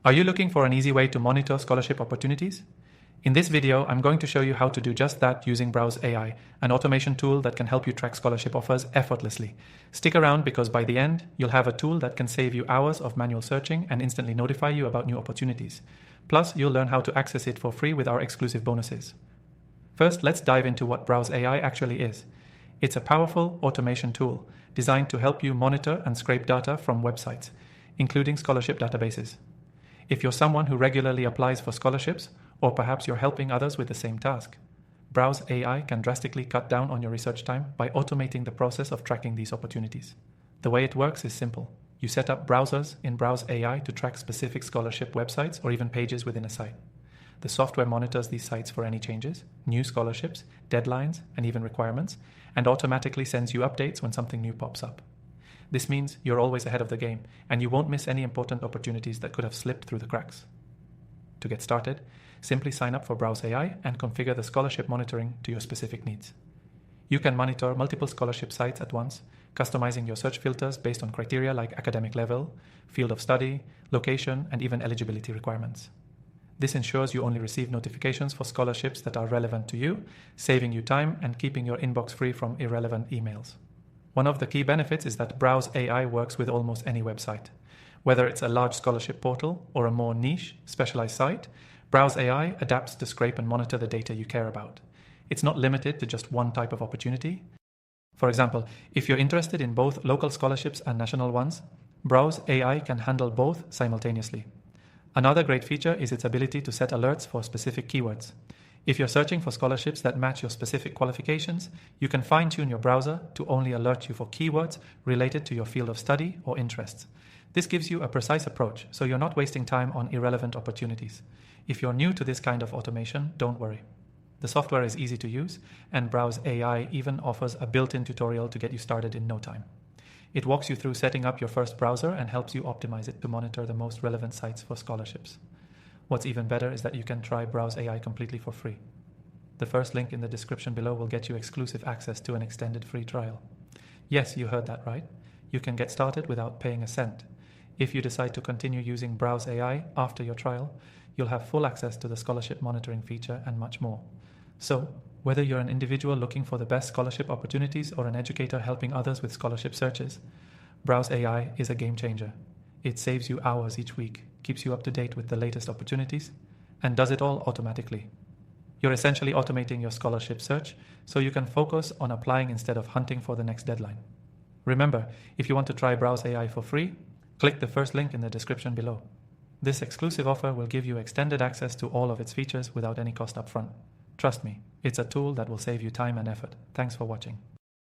Are you looking for an easy way to monitor scholarship opportunities? In this video, I'm going to show you how to do just that using Browse AI, an automation tool that can help you track scholarship offers effortlessly. Stick around because by the end, you'll have a tool that can save you hours of manual searching and instantly notify you about new opportunities. Plus, you'll learn how to access it for free with our exclusive bonuses. First, let's dive into what Browse AI actually is. It's a powerful automation tool designed to help you monitor and scrape data from websites, including scholarship databases. If you're someone who regularly applies for scholarships, or perhaps you're helping others with the same task, Browse AI can drastically cut down on your research time by automating the process of tracking these opportunities. The way it works is simple. You set up browsers in Browse AI to track specific scholarship websites or even pages within a site. The software monitors these sites for any changes, new scholarships, deadlines, and even requirements, and automatically sends you updates when something new pops up. This means you're always ahead of the game, and you won't miss any important opportunities that could have slipped through the cracks. To get started, simply sign up for Browse AI and configure the scholarship monitoring to your specific needs. You can monitor multiple scholarship sites at once, customizing your search filters based on criteria like academic level, field of study, location, and even eligibility requirements. This ensures you only receive notifications for scholarships that are relevant to you, saving you time and keeping your inbox free from irrelevant emails. One of the key benefits is that Browse AI works with almost any website. Whether it's a large scholarship portal or a more niche, specialized site, Browse AI adapts to scrape and monitor the data you care about. It's not limited to just one type of opportunity. For example, if you're interested in both local scholarships and national ones, Browse AI can handle both simultaneously. Another great feature is its ability to set alerts for specific keywords. If you're searching for scholarships that match your specific qualifications, you can fine-tune your browser to only alert you for keywords related to your field of study or interests. This gives you a precise approach, so you're not wasting time on irrelevant opportunities. If you're new to this kind of automation, don't worry. The software is easy to use, and Browse AI even offers a built-in tutorial to get you started in no time. It walks you through setting up your first browser and helps you optimize it to monitor the most relevant sites for scholarships. What's even better is that you can try Browse AI completely for free. The first link in the description below will get you exclusive access to an extended free trial. Yes, you heard that right. You can get started without paying a cent. If you decide to continue using Browse AI after your trial, you'll have full access to the scholarship monitoring feature and much more. So, whether you're an individual looking for the best scholarship opportunities or an educator helping others with scholarship searches, Browse AI is a game changer. It saves you hours each week, keeps you up to date with the latest opportunities, and does it all automatically. You're essentially automating your scholarship search so you can focus on applying instead of hunting for the next deadline. Remember, if you want to try Browse AI for free, click the first link in the description below. This exclusive offer will give you extended access to all of its features without any cost upfront. Trust me, it's a tool that will save you time and effort. Thanks for watching.